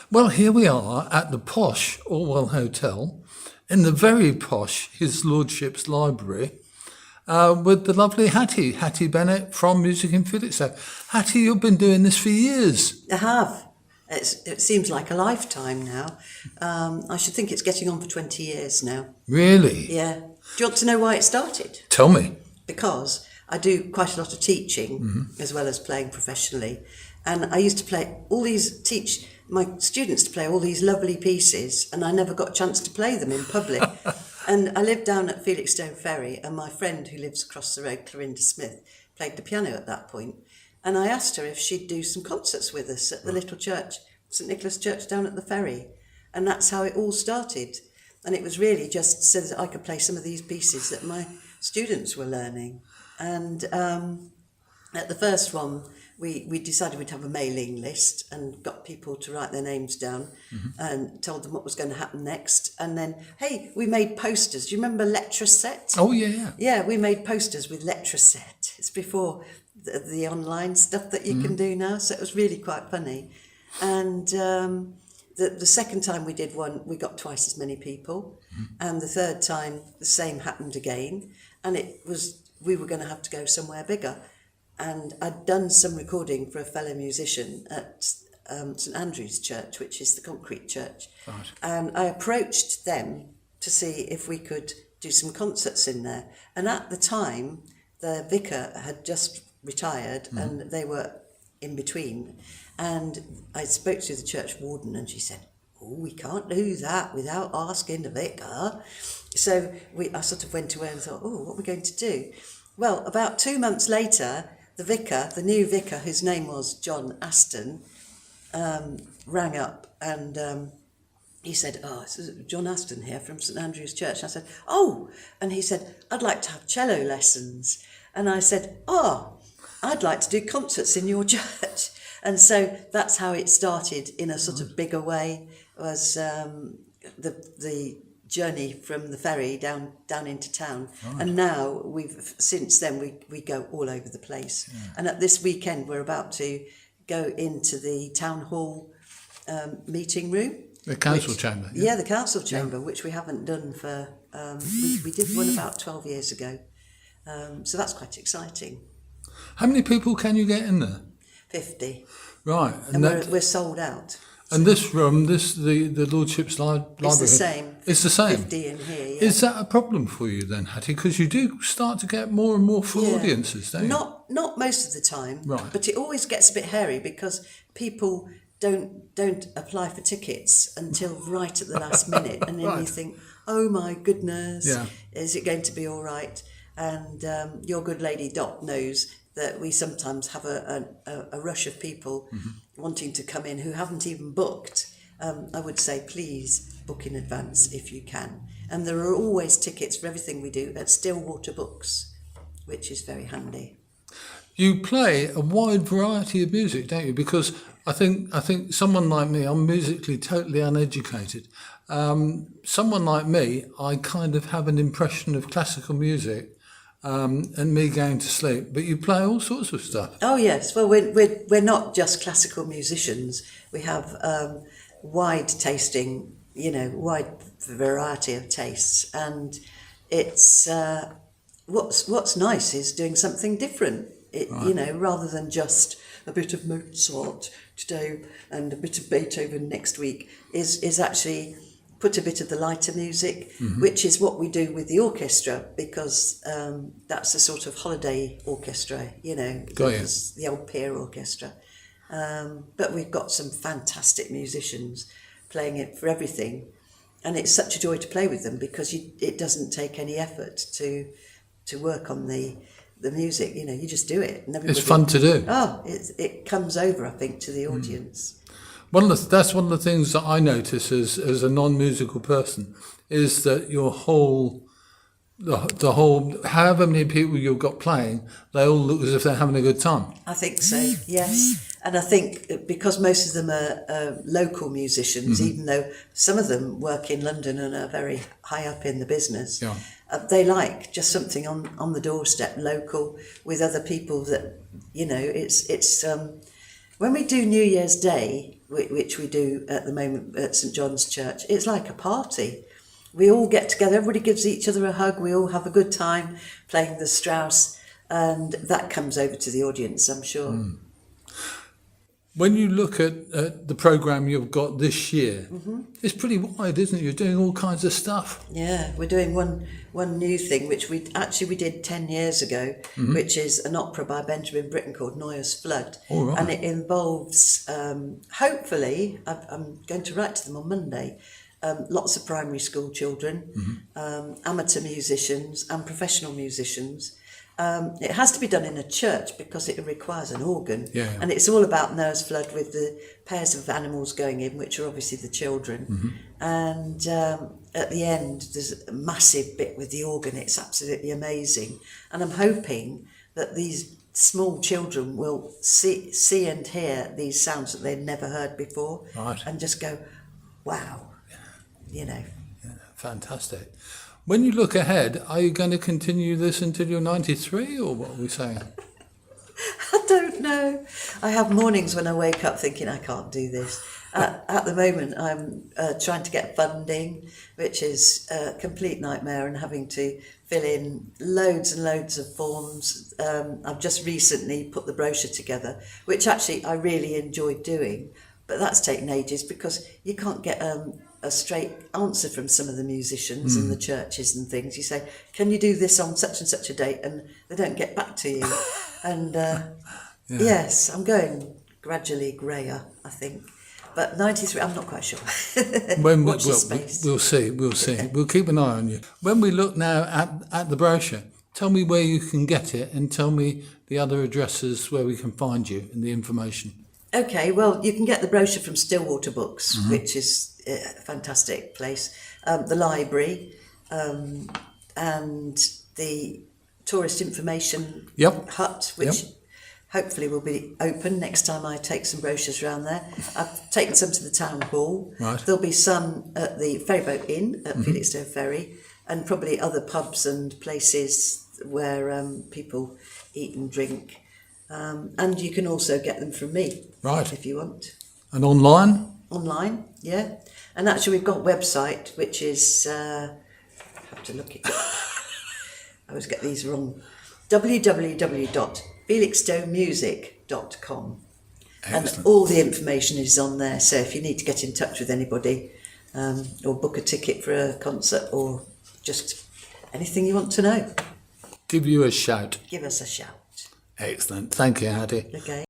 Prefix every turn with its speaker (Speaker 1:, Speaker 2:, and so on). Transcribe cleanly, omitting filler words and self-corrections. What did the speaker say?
Speaker 1: Well, here we are at the posh Orwell Hotel, in the very posh His Lordship's Library, with the lovely Hattie Bennett from Music in Felixstowe. Hattie, you've been doing this for years.
Speaker 2: I have. It seems like a lifetime now. I should think it's getting on for 20 years now.
Speaker 1: Really?
Speaker 2: Yeah. Do you want to know why it started?
Speaker 1: Tell me.
Speaker 2: Because I do quite a lot of teaching as well as playing professionally. And I used to teach my students to play all these lovely pieces, and I never got a chance to play them in public. And I lived down at Felixstowe Ferry, and my friend who lives across the road, Clarinda Smith, played the piano at that point. And I asked her if she'd do some concerts with us at the little church, St Nicholas Church down at the ferry. And that's how it all started. And it was really just so that I could play some of these pieces that my students were learning. And at the first one, we decided we'd have a mailing list and got people to write their names down and told them what was going to happen next. And then, hey, we made posters. Do you remember Letraset?
Speaker 1: Oh, yeah.
Speaker 2: Yeah, we made posters with Letraset. It's before the online stuff that you can do now, so it was really quite funny. And the second time we did one, we got twice as many people, and the third time the same happened again, and we were going to have to go somewhere bigger. And I'd done some recording for a fellow musician at St Andrew's Church, which is the concrete church,
Speaker 1: Right.
Speaker 2: and I approached them to see if we could do some concerts in there. And at the time, the vicar had just retired and they were in between. And I spoke to the church warden and she said, "Oh, we can't do that without asking the vicar." So I sort of went away and thought, oh, what are we going to do? Well, about 2 months later, the new vicar, whose name was John Aston, rang up and he said, "Oh, this is John Aston here from St Andrew's Church." And I said, "Oh," and he said, "I'd like to have cello lessons." And I said, "Oh, I'd like to do concerts in your church." And so that's how it started in a sort of bigger way, was the journey from the ferry down into town. Right. And now since then we go all over the place. Yeah. And at this weekend we're about to go into the town hall meeting room.
Speaker 1: The council chamber.
Speaker 2: Yeah, the council chamber, which we haven't done for, we did one about 12 years ago. So that's quite exciting.
Speaker 1: How many people can you get in there?
Speaker 2: 50.
Speaker 1: Right.
Speaker 2: And we're sold out.
Speaker 1: And this room, the Lordship's Library...
Speaker 2: It's the same.
Speaker 1: It's the same?
Speaker 2: 50 in here, yeah.
Speaker 1: Is that a problem for you then, Hattie? Because you do start to get more and more full audiences, don't you?
Speaker 2: Not most of the time,
Speaker 1: right.
Speaker 2: But it always gets a bit hairy because people don't apply for tickets until right at the last minute. And then you think, oh my goodness, is it going to be all right? And your good lady Dot knows that we sometimes have a rush of people wanting to come in who haven't even booked. I would say, please book in advance if you can. And there are always tickets for everything we do at Stillwater Books, which is very handy.
Speaker 1: You play a wide variety of music, don't you? Because I think someone like me, I'm musically totally uneducated. Someone like me, I kind of have an impression of classical music and me going to sleep, but you play all sorts of stuff.
Speaker 2: Oh yes, well we're not just classical musicians. We have wide tasting, wide variety of tastes, and it's what's nice is doing something different. Rather than just a bit of Mozart today and a bit of Beethoven next week, is actually put a bit of the lighter music, which is what we do with the orchestra, because that's a sort of holiday orchestra, the old Pier Orchestra. But we've got some fantastic musicians playing it for everything, and it's such a joy to play with them because it doesn't take any effort to work on the music. You just do it. And
Speaker 1: it's fun to do.
Speaker 2: Oh, it comes over, I think, to the audience.
Speaker 1: That's one of the things that I notice as a non-musical person, is that your whole, the whole, however many people you've got playing, they all look as if they're having a good time.
Speaker 2: I think so, yes. And I think because most of them are local musicians, even though some of them work in London and are very high up in the business, they like just something on the doorstep, local, with other people that, it's when we do New Year's Day, which we do at the moment at St John's Church, it's like a party. We all get together, everybody gives each other a hug, we all have a good time playing the Strauss, and that comes over to the audience, I'm sure.
Speaker 1: When you look at the programme you've got this year, it's pretty wide, isn't it? You're doing all kinds of stuff.
Speaker 2: Yeah, we're doing one new thing, which we did 10 years ago, which is an opera by Benjamin Britten called Neuer's Flood.
Speaker 1: All right.
Speaker 2: And it involves, hopefully, I'm going to write to them on Monday, lots of primary school children, amateur musicians and professional musicians. It has to be done in a church because it requires an organ.
Speaker 1: Yeah.
Speaker 2: And it's all about Noah's Flood with the pairs of animals going in, which are obviously the children. And at the end, there's a massive bit with the organ. It's absolutely amazing. And I'm hoping that these small children will see and hear these sounds that they've never heard before.
Speaker 1: Right.
Speaker 2: And just go, wow,
Speaker 1: Yeah, fantastic. When you look ahead, are you going to continue this until you're 93, or what are we saying?
Speaker 2: I don't know. I have mornings when I wake up thinking I can't do this. At the moment, I'm trying to get funding, which is a complete nightmare, and having to fill in loads and loads of forms. I've just recently put the brochure together, which actually I really enjoyed doing, but that's taken ages because you can't get a straight answer from some of the musicians in the churches and things. You say, can you do this on such and such a date? And they don't get back to you. And yes, I'm going gradually greyer, I think. But 93, I'm not quite sure. Watch the space.
Speaker 1: We'll see. We'll keep an eye on you. When we look now at the brochure, tell me where you can get it and tell me the other addresses where we can find you and the information.
Speaker 2: Okay, well, you can get the brochure from Stillwater Books, which is a fantastic place, the library, and the tourist information hut, which hopefully will be open next time I take some brochures around there. I've taken some to the town hall.
Speaker 1: Right.
Speaker 2: There'll be some at the Ferryboat Inn at Felixstowe Ferry, and probably other pubs and places where people eat and drink. And you can also get them from me,
Speaker 1: Right.
Speaker 2: if you want.
Speaker 1: And online?
Speaker 2: Online, yeah. And actually, we've got a website, which is, I have to look it up. I always get these wrong. www.felixstowemusic.com. And all the information is on there. So if you need to get in touch with anybody, or book a ticket for a concert, or just anything you want to know,
Speaker 1: Give you a shout.
Speaker 2: give us a shout.
Speaker 1: Excellent. Thank you, Hattie.
Speaker 2: Okay.